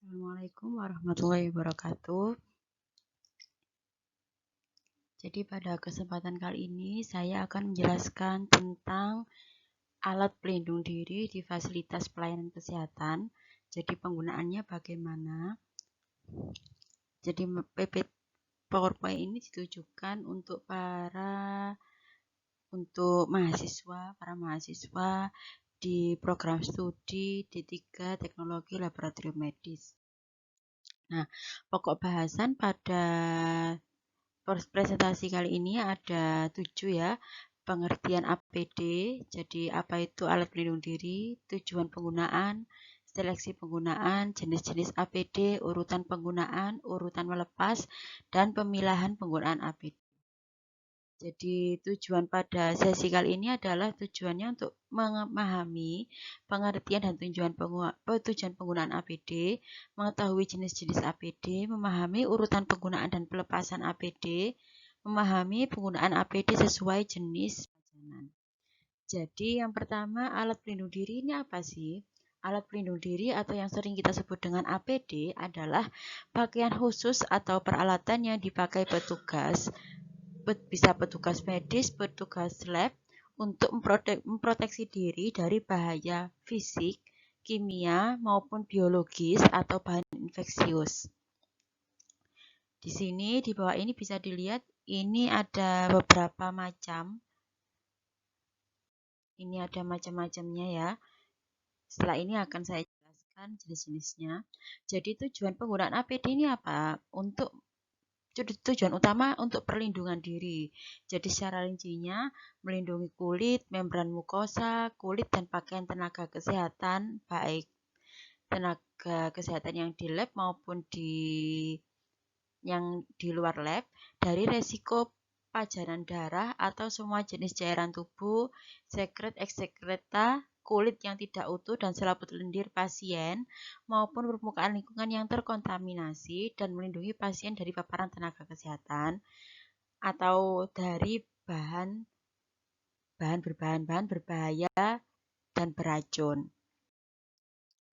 Assalamualaikum warahmatullahi wabarakatuh. Jadi pada kesempatan kali ini saya akan menjelaskan tentang alat pelindung diri di fasilitas pelayanan kesehatan. Jadi penggunaannya bagaimana? Jadi PowerPoint ini ditujukan untuk para mahasiswa di program studi D3 Teknologi Laboratorium Medis. Nah, pokok bahasan pada presentasi kali ini ada 7 ya. Pengertian APD, jadi apa itu alat pelindung diri, tujuan penggunaan, seleksi penggunaan, jenis-jenis APD, urutan penggunaan, urutan melepas, dan pemilahan penggunaan APD. Jadi tujuan pada sesi kali ini adalah tujuannya untuk memahami pengertian dan tujuan penggunaan APD, mengetahui jenis-jenis APD, memahami urutan penggunaan dan pelepasan APD, memahami penggunaan APD sesuai jenis pajanan. Jadi yang pertama, alat pelindung diri ini apa sih? Alat pelindung diri atau yang sering kita sebut dengan APD adalah pakaian khusus atau peralatan yang dipakai petugas, bisa petugas medis, petugas lab, untuk memproteksi diri dari bahaya fisik, kimia, maupun biologis atau bahan infeksius. Di sini, di bawah ini bisa dilihat, ini ada beberapa macam. Ini ada macam-macamnya ya. Setelah ini akan saya jelaskan jenis-jenisnya. Jadi tujuan penggunaan APD ini apa? Tujuan utama untuk perlindungan diri. Jadi secara rincinya melindungi kulit, membran mukosa, kulit dan pakaian tenaga kesehatan, baik tenaga kesehatan yang di lab maupun yang di luar lab, dari resiko pajanan darah atau semua jenis cairan tubuh, sekret, eksekreta, kulit yang tidak utuh dan selaput lendir pasien maupun permukaan lingkungan yang terkontaminasi, dan melindungi pasien dari paparan tenaga kesehatan atau dari bahan berbahaya dan beracun.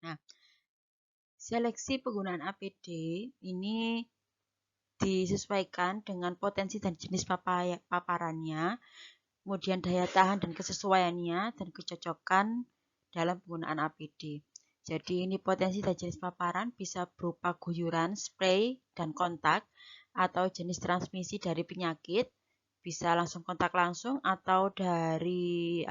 Nah, seleksi penggunaan APD ini disesuaikan dengan potensi dan jenis paparannya, kemudian daya tahan dan kesesuaiannya, dan kecocokan dalam penggunaan APD. Jadi ini potensi dan jenis paparan bisa berupa guyuran, spray, dan kontak, atau jenis transmisi dari penyakit, bisa langsung kontak langsung atau dari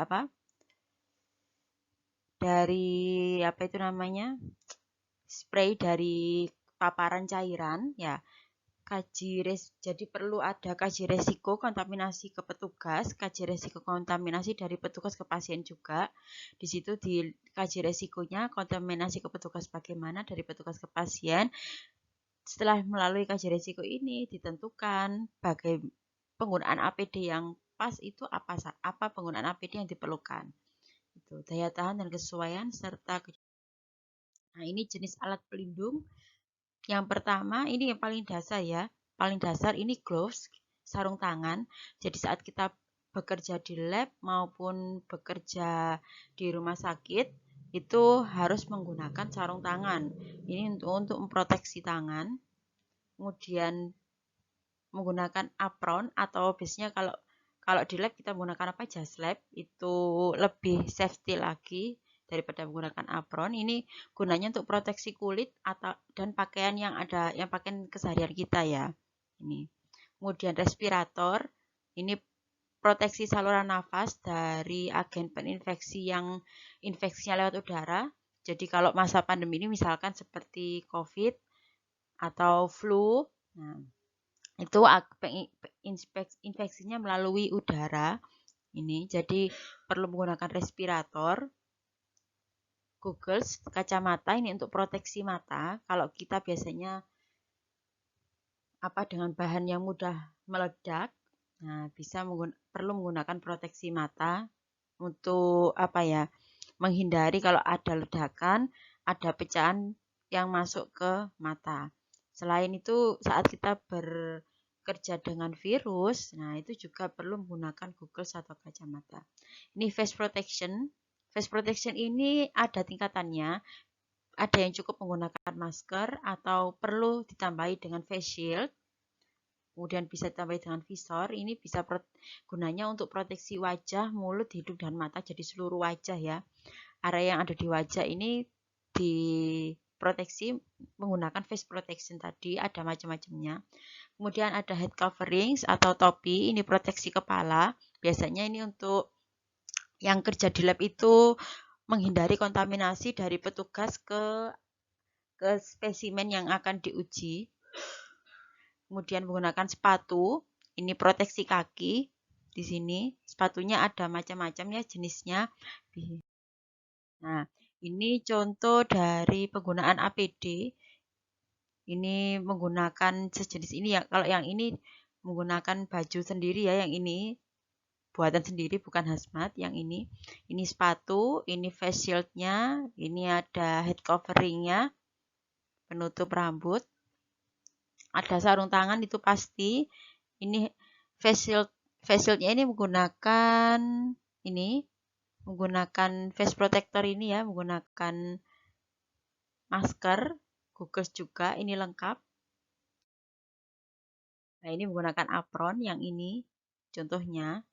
spray dari paparan cairan ya. Jadi perlu ada kaji resiko kontaminasi ke petugas, kaji resiko kontaminasi dari petugas ke pasien juga. Di situ dikaji resikonya kontaminasi ke petugas bagaimana, dari petugas ke pasien. Setelah melalui kaji resiko ini ditentukan penggunaan APD yang pas itu apa penggunaan APD yang diperlukan. Itu daya tahan dan kesesuaian serta. Nah, ini jenis alat pelindung. Yang pertama, ini yang paling dasar ya. Paling dasar ini gloves, sarung tangan. Jadi saat kita bekerja di lab maupun bekerja di rumah sakit, itu harus menggunakan sarung tangan. Ini untuk memproteksi tangan. Kemudian menggunakan apron, atau biasanya kalau di lab kita menggunakan jas lab, itu lebih safety lagi daripada menggunakan apron. Ini gunanya untuk proteksi kulit dan pakaian yang pakaian keseharian kita ya. Ini. Kemudian respirator, ini proteksi saluran nafas dari agen peninfeksi yang infeksinya lewat udara. Jadi kalau masa pandemi ini misalkan seperti COVID atau flu, nah, itu infeksinya melalui udara. Ini jadi perlu menggunakan respirator. Goggles, kacamata, ini untuk proteksi mata. Kalau kita biasanya dengan bahan yang mudah meledak, nah perlu menggunakan proteksi mata untuk menghindari kalau ada ledakan, ada pecahan yang masuk ke mata. Selain itu, saat kita bekerja dengan virus, nah itu juga perlu menggunakan goggles atau kacamata. Ini face protection. Face protection ini ada tingkatannya. ada yang cukup menggunakan masker atau perlu ditambahi dengan face shield. Kemudian bisa ditambah dengan visor, ini bisa gunanya untuk proteksi wajah, mulut, hidung, dan mata, jadi seluruh wajah ya. Area yang ada di wajah ini diproteksi menggunakan face protection tadi, ada macam-macamnya. Kemudian ada head coverings atau topi, ini proteksi kepala. Biasanya ini untuk yang kerja di lab itu menghindari kontaminasi dari petugas ke spesimen yang akan diuji. Kemudian menggunakan sepatu, ini proteksi kaki. Di sini sepatunya ada macam-macam ya jenisnya. Nah, ini contoh dari penggunaan APD. Ini menggunakan sejenis ini ya. Kalau yang ini menggunakan baju sendiri ya, yang ini buatan sendiri bukan hazmat. Yang ini sepatu, ini face shield-nya, ini ada head coveringnya, penutup rambut. Ada sarung tangan itu pasti. Ini face shield-nya ini menggunakan face protector ini ya, menggunakan masker, gugus juga ini lengkap. Nah, ini menggunakan apron yang ini contohnya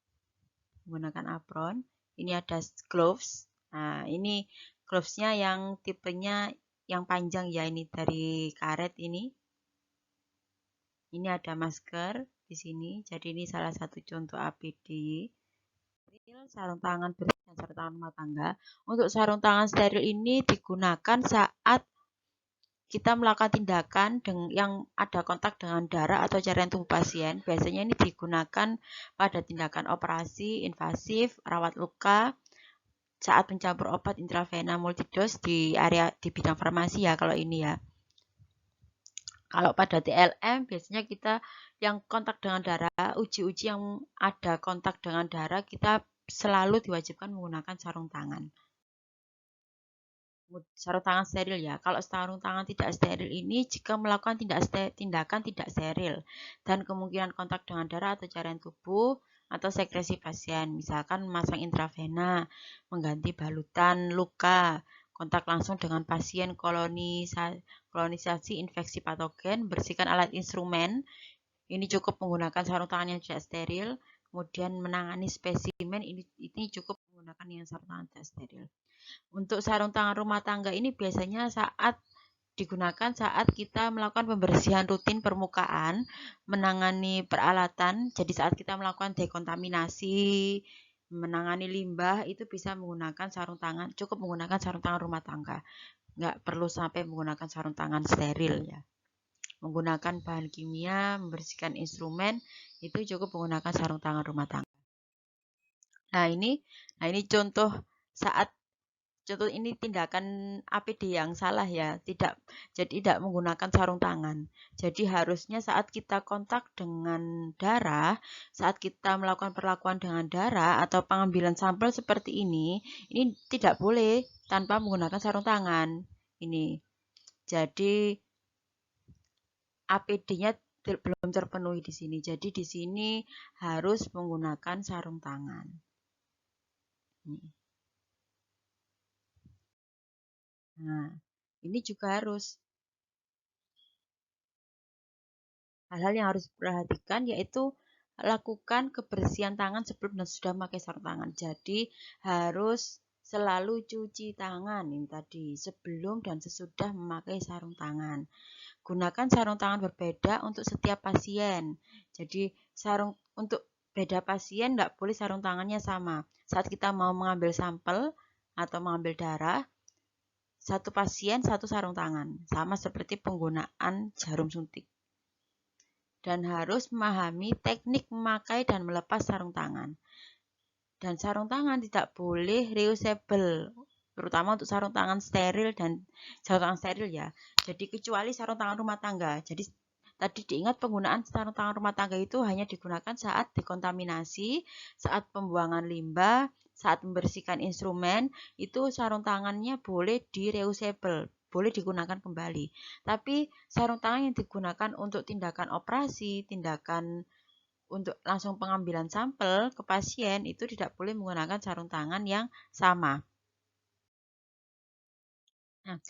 menggunakan apron. Ini ada gloves. Nah, ini gloves-nya yang tipenya yang panjang ya, ini dari karet ini. Ini ada masker di sini. Jadi ini salah satu contoh APD. Sarung tangan bersih dan sarung tangan rumah tangga. Untuk sarung tangan steril ini digunakan saat kita melakukan tindakan yang ada kontak dengan darah atau cairan tubuh pasien. Biasanya ini digunakan pada tindakan operasi, invasif, rawat luka, saat mencampur obat intravena multidos di bidang farmasi ya kalau ini ya. Kalau pada TLM biasanya kita yang kontak dengan darah, uji-uji yang ada kontak dengan darah, kita selalu diwajibkan menggunakan sarung tangan. Sarung tangan steril ya. Kalau sarung tangan tidak steril ini jika melakukan tindakan tidak steril dan kemungkinan kontak dengan darah atau cairan tubuh atau sekresi pasien, misalkan memasang intravena, mengganti balutan luka, kontak langsung dengan pasien, kolonisasi infeksi patogen, bersihkan alat instrumen. Ini cukup menggunakan sarung tangan yang tidak steril. Kemudian menangani spesimen ini cukup menggunakan yang sarung tangan tidak steril. Untuk sarung tangan rumah tangga ini biasanya digunakan saat kita melakukan pembersihan rutin permukaan, menangani peralatan. Jadi saat kita melakukan dekontaminasi, menangani limbah, itu bisa menggunakan sarung tangan, cukup menggunakan sarung tangan rumah tangga. Nggak perlu sampai menggunakan sarung tangan steril ya. Menggunakan bahan kimia, membersihkan instrumen, itu cukup menggunakan sarung tangan rumah tangga. Nah ini contoh ini tindakan APD yang salah ya, tidak menggunakan sarung tangan. Jadi harusnya saat kita kontak dengan darah, saat kita melakukan perlakuan dengan darah atau pengambilan sampel seperti ini tidak boleh tanpa menggunakan sarung tangan. Ini. Jadi APD-nya belum terpenuhi di sini. Jadi di sini harus menggunakan sarung tangan. Ini. Nah, ini juga harus hal-hal yang harus diperhatikan yaitu lakukan kebersihan tangan sebelum dan sudah memakai sarung tangan. Jadi harus selalu cuci tangan ini tadi sebelum dan sesudah memakai sarung tangan. Gunakan sarung tangan berbeda untuk setiap pasien. Jadi untuk beda pasien nggak boleh sarung tangannya sama. Saat kita mau mengambil sampel atau mengambil darah, satu pasien satu sarung tangan, sama seperti penggunaan jarum suntik. Dan harus memahami teknik memakai dan melepas sarung tangan. Dan sarung tangan tidak boleh reusable, terutama untuk sarung tangan steril dan sarung tangan steril ya. Jadi kecuali sarung tangan rumah tangga. Jadi tadi diingat penggunaan sarung tangan rumah tangga itu hanya digunakan saat dekontaminasi, saat pembuangan limbah, saat membersihkan instrumen, itu sarung tangannya boleh di-reusable, boleh digunakan kembali. Tapi sarung tangan yang digunakan untuk tindakan operasi, tindakan untuk langsung pengambilan sampel ke pasien itu tidak boleh menggunakan sarung tangan yang sama. Nah,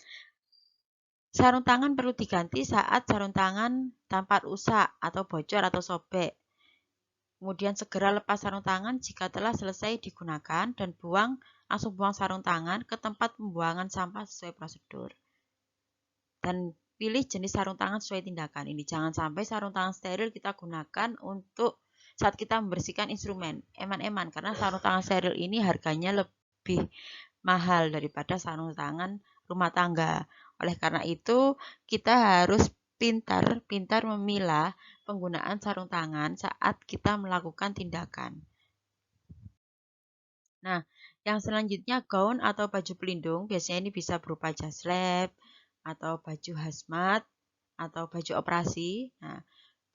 Sarung tangan perlu diganti saat sarung tangan tampak rusak atau bocor atau sobek. Kemudian segera lepas sarung tangan jika telah selesai digunakan dan langsung buang sarung tangan ke tempat pembuangan sampah sesuai prosedur. Dan pilih jenis sarung tangan sesuai tindakan ini. Jangan sampai sarung tangan steril kita gunakan untuk saat kita membersihkan instrumen, eman-eman, karena sarung tangan steril ini harganya lebih mahal daripada sarung tangan rumah tangga. Oleh karena itu, kita harus pintar memilah penggunaan sarung tangan saat kita melakukan tindakan. Nah, yang selanjutnya gaun atau baju pelindung, biasanya ini bisa berupa jas lab, atau baju hazmat, atau baju operasi. Nah,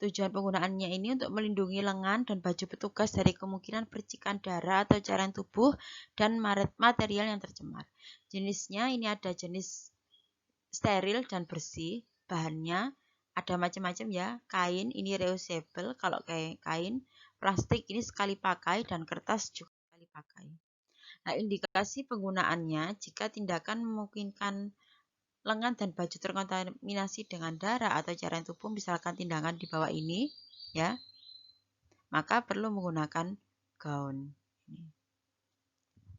tujuan penggunaannya ini untuk melindungi lengan dan baju petugas dari kemungkinan percikan darah atau cairan tubuh dan material yang tercemar. Jenisnya ini ada jenis steril dan bersih, bahannya ada macam-macam ya. Kain ini reusable kalau kayak kain, plastik ini sekali pakai dan kertas juga sekali pakai. Nah, indikasi penggunaannya jika tindakan memungkinkan lengan dan baju terkontaminasi dengan darah atau cairan tubuh, misalkan tindakan di bawah ini ya, maka perlu menggunakan gaun.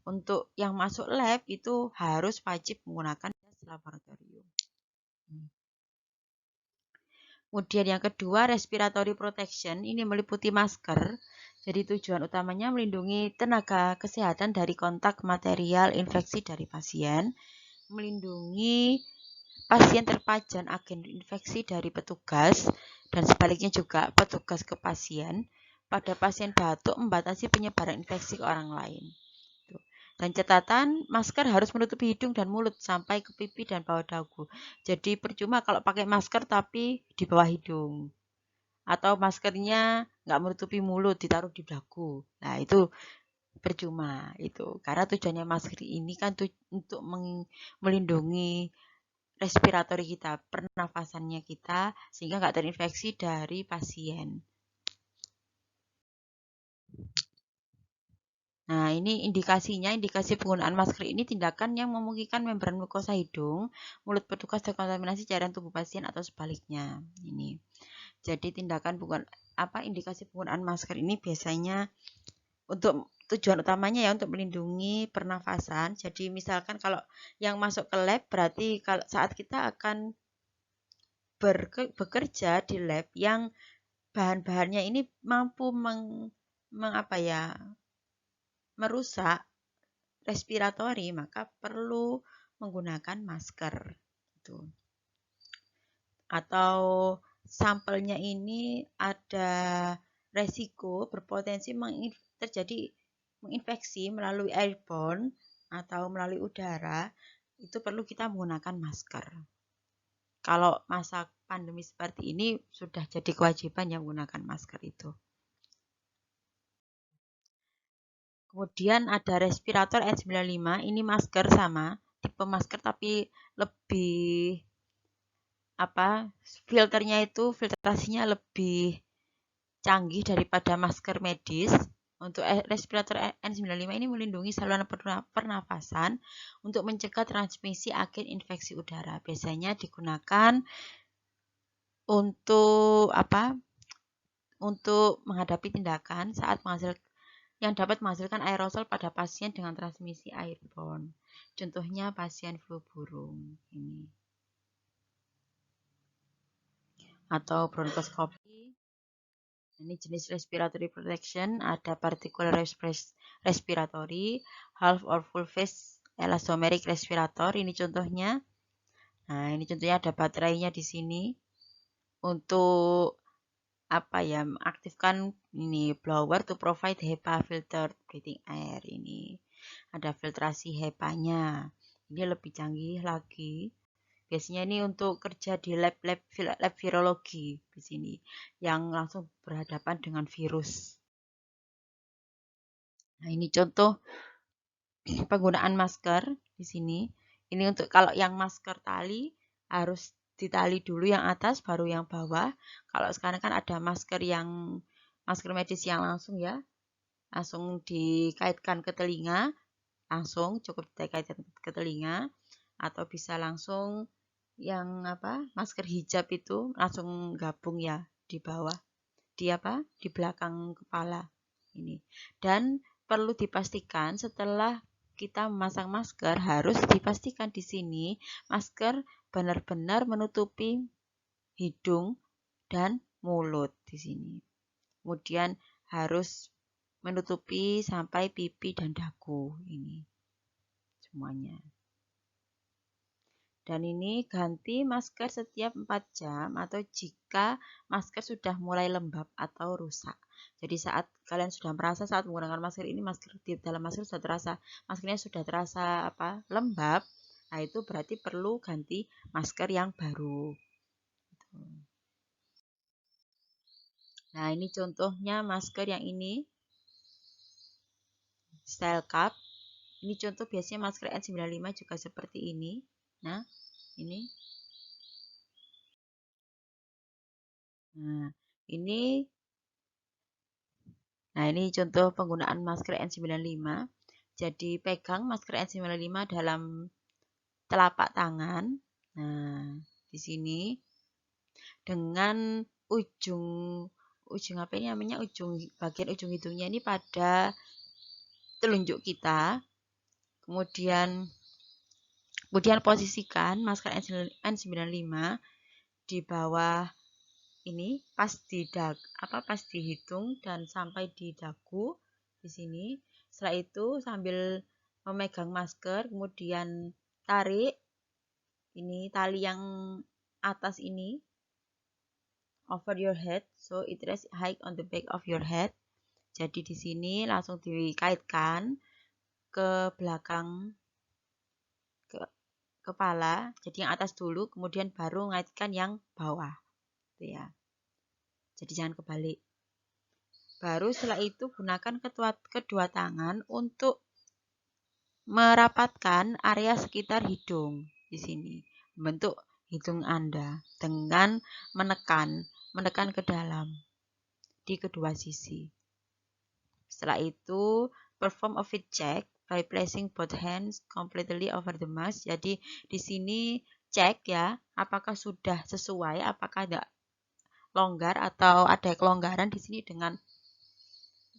Untuk yang masuk lab itu harus wajib menggunakan jas laboratorium. Kemudian yang kedua, respiratory protection, ini meliputi masker. Jadi tujuan utamanya melindungi tenaga kesehatan dari kontak material infeksi dari pasien, melindungi pasien terpajan agen infeksi dari petugas, dan sebaliknya juga petugas ke pasien. Pada pasien batuk membatasi penyebaran infeksi ke orang lain. Dan catatan, masker harus menutupi hidung dan mulut sampai ke pipi dan bawah dagu. Jadi percuma kalau pakai masker tapi di bawah hidung. Atau maskernya nggak menutupi mulut, ditaruh di dagu. Nah, itu percuma itu. Karena tujuannya masker ini kan untuk melindungi respiratori kita, pernafasannya kita, sehingga nggak terinfeksi dari pasien. Nah, ini indikasinya, indikasi penggunaan masker ini tindakan yang memungkinkan membran mukosa hidung, mulut petugas terkontaminasi cairan tubuh pasien atau sebaliknya. Ini. Jadi tindakan indikasi penggunaan masker ini biasanya untuk tujuan utamanya ya untuk melindungi pernafasan. Jadi misalkan kalau yang masuk ke lab berarti kalau saat kita akan bekerja di lab yang bahan-bahannya ini mampu merusak respiratori, maka perlu menggunakan masker. Gitu. Atau sampelnya ini ada resiko berpotensi terjadi menginfeksi melalui airborne atau melalui udara, itu perlu kita menggunakan masker. Kalau masa pandemi seperti ini sudah jadi kewajiban yang menggunakan masker itu. Kemudian ada respirator N95, ini masker sama, tipe masker tapi lebih filtrasinya lebih canggih daripada masker medis. Untuk respirator N95 ini melindungi saluran pernafasan untuk mencegah transmisi agen infeksi udara. Biasanya digunakan untuk untuk menghadapi tindakan saat yang dapat menghasilkan aerosol pada pasien dengan transmisi airborne. Contohnya pasien flu burung ini. Atau bronkoskopi. Ini jenis respiratory protection, ada particular respiratory, half or full face elastomeric respirator. Ini contohnya. Nah, ini contohnya ada baterainya di sini. Untuk aktifkan ini blower to provide HEPA filtered breathing air. Ini ada filtrasi HEPA-nya. Ini lebih canggih lagi. Biasanya ini untuk kerja di lab virologi di sini yang langsung berhadapan dengan virus. Nah, ini contoh penggunaan masker di sini. Ini untuk kalau yang masker tali harus ditali dulu yang atas baru yang bawah. Kalau sekarang kan ada masker medis yang langsung ya. Langsung dikaitkan ke telinga, langsung cukup dikaitkan ke telinga atau bisa langsung yang masker hijab itu langsung gabung ya di bawah, di belakang kepala ini. Dan perlu dipastikan setelah kita memasang masker harus dipastikan di sini masker benar-benar menutupi hidung dan mulut di sini. Kemudian harus menutupi sampai pipi dan dagu ini semuanya. Dan ini ganti masker setiap 4 jam atau jika masker sudah mulai lembab atau rusak. Jadi saat kalian sudah merasa saat menggunakan masker ini, masker di dalam masker sudah terasa, maskernya sudah terasa lembab, nah itu berarti perlu ganti masker yang baru. Nah ini contohnya masker yang ini, Style Cup. Ini contoh biasanya masker N95 juga seperti ini. Nah ini. Nah, ini contoh penggunaan masker N95. Jadi pegang masker N95 dalam telapak tangan. Nah, di sini dengan ujung bagian ujung hidungnya ini pada telunjuk kita. Kemudian posisikan masker N95 di bawah ini pas di hidung dan sampai di dagu di sini. Setelah itu sambil memegang masker kemudian tarik ini tali yang atas ini over your head, so it rests high on the back of your head. Jadi di sini langsung dikaitkan ke belakang kepala, jadi yang atas dulu kemudian baru mengaitkan yang bawah gitu ya. Jadi jangan kebalik. Baru setelah itu gunakan kedua tangan untuk merapatkan area sekitar hidung di sini. Membentuk hidung Anda dengan menekan ke dalam di kedua sisi. Setelah itu, perform a fit check by placing both hands completely over the mask. Jadi di sini cek ya, apakah sudah sesuai, apakah ada longgar atau ada kelonggaran di sini dengan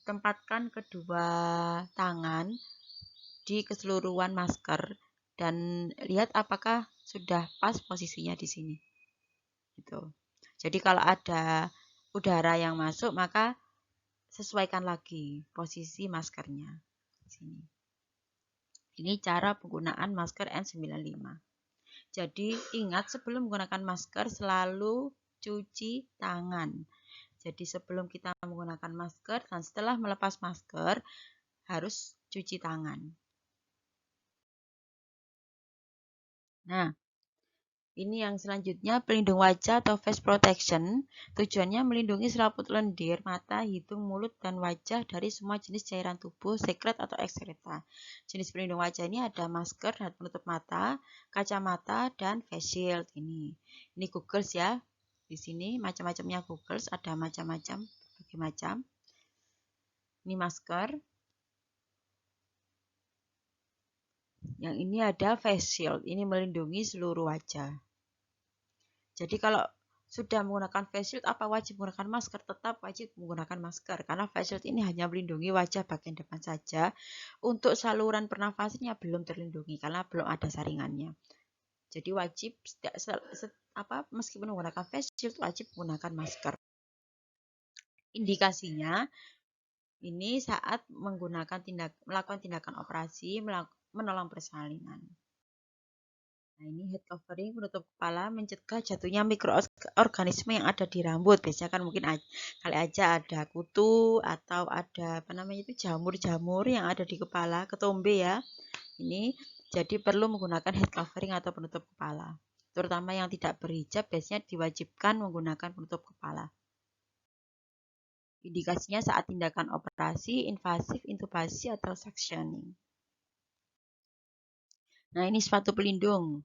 tempatkan kedua tangan di keseluruhan masker dan lihat apakah sudah pas posisinya di sini. Gitu. Jadi kalau ada udara yang masuk maka sesuaikan lagi posisi maskernya. Sini. Ini cara penggunaan masker N95. Jadi ingat sebelum menggunakan masker selalu cuci tangan. Jadi sebelum kita menggunakan masker dan setelah melepas masker harus cuci tangan. Nah, ini yang selanjutnya pelindung wajah atau face protection. Tujuannya melindungi selaput lendir, mata, hidung, mulut, dan wajah dari semua jenis cairan tubuh, sekret atau ekskreta. Jenis pelindung wajah ini ada masker dan penutup mata, kacamata, dan face shield. Ini goggles ya. Di sini macam-macamnya goggles, ada macam-macam, berbagai macam. Ini masker. Yang ini ada face shield, ini melindungi seluruh wajah. Jadi kalau sudah menggunakan face shield, apa wajib menggunakan masker? Tetap wajib menggunakan masker, karena face shield ini hanya melindungi wajah bagian depan saja. Untuk saluran pernafasannya belum terlindungi, karena belum ada saringannya. Jadi wajib, meskipun menggunakan face shield, wajib menggunakan masker. Indikasinya, ini saat melakukan tindakan operasi, menolong persalinan. Nah, ini head covering penutup kepala mencegah jatuhnya mikroorganisme yang ada di rambut. Biasanya kan mungkin kali aja ada kutu atau ada jamur-jamur yang ada di kepala, ketombe ya. Ini jadi perlu menggunakan head covering atau penutup kepala. Terutama yang tidak berhijab biasanya diwajibkan menggunakan penutup kepala. Indikasinya saat tindakan operasi, invasif, intubasi, atau suctioning. Nah, ini sepatu pelindung.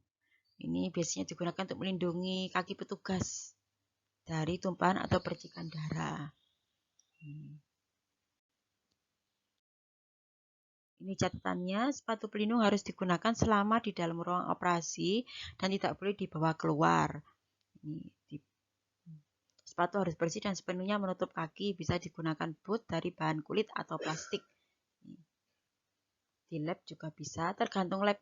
Ini biasanya digunakan untuk melindungi kaki petugas dari tumpahan atau percikan darah. Ini catatannya, sepatu pelindung harus digunakan selama di dalam ruang operasi dan tidak boleh dibawa keluar. Sepatu harus bersih dan sepenuhnya menutup kaki, bisa digunakan boot dari bahan kulit atau plastik. Di lab juga bisa, tergantung lab.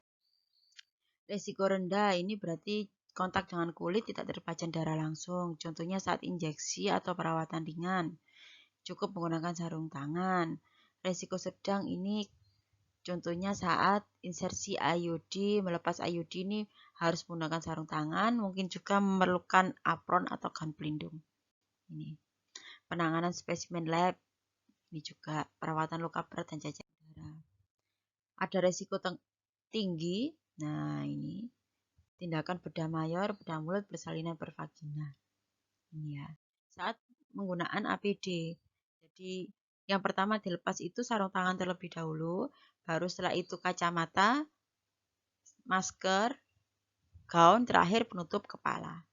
Resiko rendah, ini berarti kontak dengan kulit tidak terpajan darah langsung. Contohnya saat injeksi atau perawatan ringan. Cukup menggunakan sarung tangan. Resiko sedang ini contohnya saat insersi IUD, melepas IUD ini harus menggunakan sarung tangan, mungkin juga memerlukan apron atau gaun pelindung. Ini penanganan spesimen lab, ini juga perawatan luka berat dan cacar darah. Ada resiko tinggi, nah ini tindakan bedah mayor, bedah mulut, persalinan pervagina. Ini ya, saat menggunakan APD. Jadi yang pertama dilepas itu sarung tangan terlebih dahulu, baru setelah itu kacamata, masker, gaun, terakhir penutup kepala.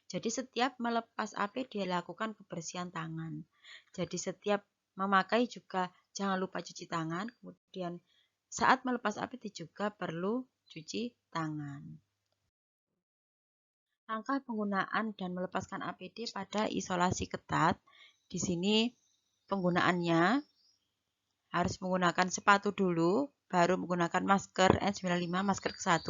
Jadi setiap melepas APD lakukan kebersihan tangan. Jadi setiap memakai juga jangan lupa cuci tangan. Kemudian saat melepas APD juga perlu cuci tangan. Langkah penggunaan dan melepaskan APD pada isolasi ketat. Di sini penggunaannya harus menggunakan sepatu dulu, baru menggunakan masker N95, masker ke-1.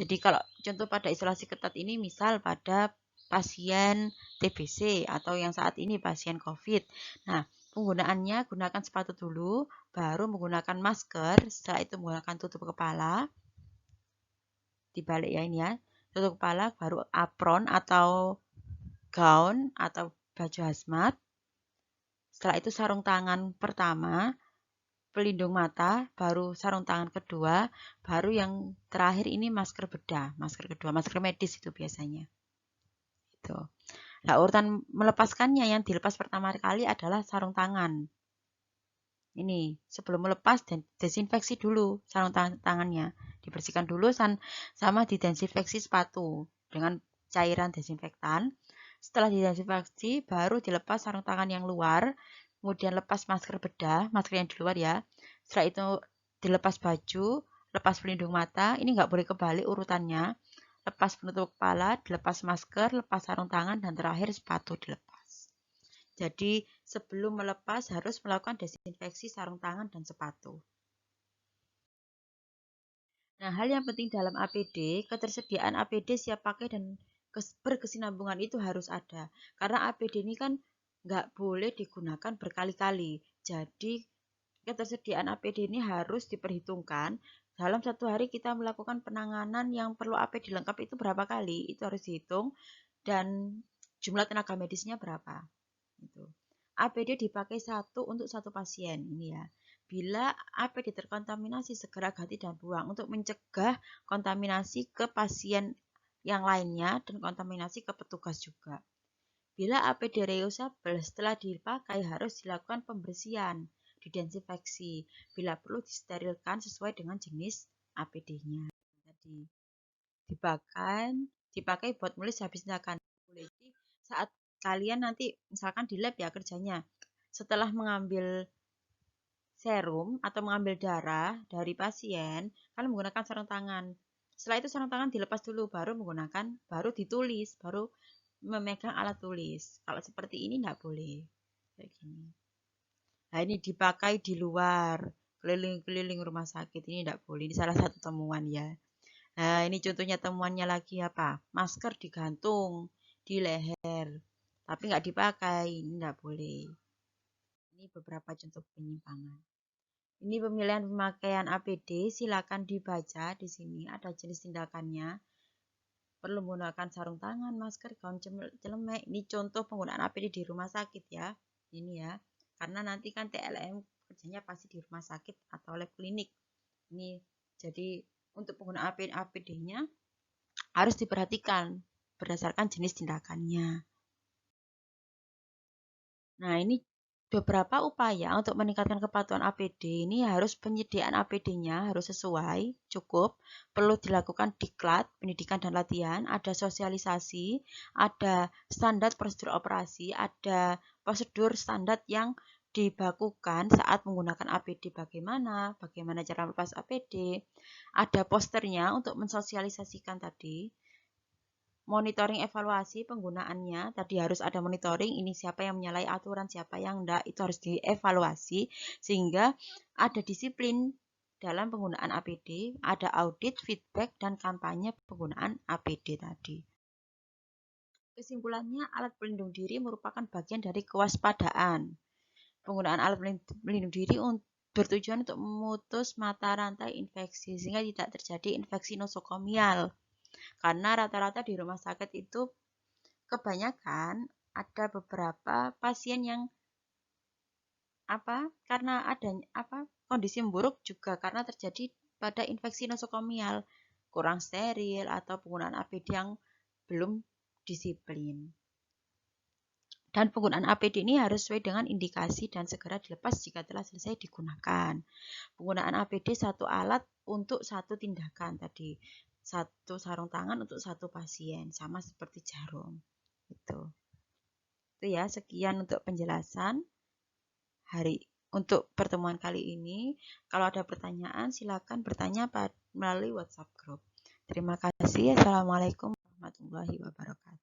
Jadi kalau contoh pada isolasi ketat ini misal pada pasien TBC atau yang saat ini pasien COVID. Nah, penggunaannya gunakan sepatu dulu, baru menggunakan masker, setelah itu menggunakan tutup kepala. Dibalik ya ini ya. Tutup kepala, baru apron atau gaun atau baju hazmat. Setelah itu sarung tangan pertama, pelindung mata, baru sarung tangan kedua, baru yang terakhir ini masker bedah, masker kedua, masker medis itu biasanya. Itu. Nah, urutan melepaskannya yang dilepas pertama kali adalah sarung tangan. Ini sebelum melepas dan desinfeksi dulu sarung tangannya, dibersihkan dulu sama didesinfeksi sepatu dengan cairan desinfektan. Setelah didesinfeksi baru dilepas sarung tangan yang luar, kemudian lepas masker bedah, masker yang di luar ya. Setelah itu dilepas baju, lepas pelindung mata, ini nggak boleh kebalik urutannya. Lepas penutup kepala, dilepas masker, lepas sarung tangan, dan terakhir sepatu dilepas. Jadi sebelum melepas harus melakukan desinfeksi sarung tangan dan sepatu. Nah, hal yang penting dalam APD, ketersediaan APD siap pakai dan berkesinambungan itu harus ada. Karena APD ini kan nggak boleh digunakan berkali-kali. Jadi ketersediaan APD ini harus diperhitungkan. Dalam satu hari kita melakukan penanganan yang perlu APD lengkap itu berapa kali, itu harus dihitung. Dan jumlah tenaga medisnya berapa. Itu. APD dipakai satu untuk satu pasien. Ini ya. Bila APD terkontaminasi, segera ganti dan buang untuk mencegah kontaminasi ke pasien yang lainnya dan kontaminasi ke petugas juga. Bila APD reusable setelah dipakai harus dilakukan pembersihan, didesinfeksi. Bila perlu disterilkan sesuai dengan jenis APD-nya. Jadi dipakai buat nulis habis tindakan. Jadi saat kalian nanti misalkan di lab ya kerjanya, setelah mengambil serum atau mengambil darah dari pasien, kalian menggunakan sarung tangan. Setelah itu sarung tangan dilepas dulu, baru ditulis, baru memegang alat tulis. Kalau seperti ini nggak boleh. Kayak gini. Nah ini dipakai di luar, keliling-keliling rumah sakit, ini nggak boleh. Ini salah satu temuan ya. Nah ini contohnya temuannya lagi apa? Masker digantung di leher, tapi nggak dipakai, ini nggak boleh. Ini beberapa contoh penyimpangan. Ini pemilihan pemakaian APD, silakan dibaca di sini ada jenis tindakannya. Perlu menggunakan sarung tangan, masker, gaun celemek. Ini contoh penggunaan APD di rumah sakit ya. Ini ya. Karena nanti kan TLM kerjanya pasti di rumah sakit atau lab klinik. Ini jadi untuk penggunaan APD-nya harus diperhatikan berdasarkan jenis tindakannya. Nah, ini beberapa upaya untuk meningkatkan kepatuhan APD. Ini harus penyediaan APD-nya harus sesuai, cukup, perlu dilakukan diklat, pendidikan dan latihan, ada sosialisasi, ada standar prosedur operasi, ada prosedur standar yang dibakukan saat menggunakan APD bagaimana cara melepas APD, ada posternya untuk mensosialisasikan tadi, monitoring evaluasi penggunaannya, tadi harus ada monitoring, ini siapa yang menyalahi aturan, siapa yang enggak, itu harus dievaluasi, sehingga ada disiplin dalam penggunaan APD, ada audit, feedback, dan kampanye penggunaan APD tadi. Kesimpulannya, alat pelindung diri merupakan bagian dari kewaspadaan. Penggunaan alat pelindung diri bertujuan untuk memutus mata rantai infeksi sehingga tidak terjadi infeksi nosokomial. Karena rata-rata di rumah sakit itu kebanyakan ada beberapa pasien yang karena adanya kondisi memburuk juga karena terjadi pada infeksi nosokomial, kurang steril atau penggunaan APD yang belum disiplin. Dan penggunaan APD ini harus sesuai dengan indikasi dan segera dilepas jika telah selesai digunakan. Penggunaan APD satu alat untuk satu tindakan tadi. Satu sarung tangan untuk satu pasien, sama seperti jarum. Itu ya, sekian untuk penjelasan untuk pertemuan kali ini. Kalau ada pertanyaan, silakan bertanya melalui WhatsApp group. Terima kasih. Assalamualaikum warahmatullahi wabarakatuh.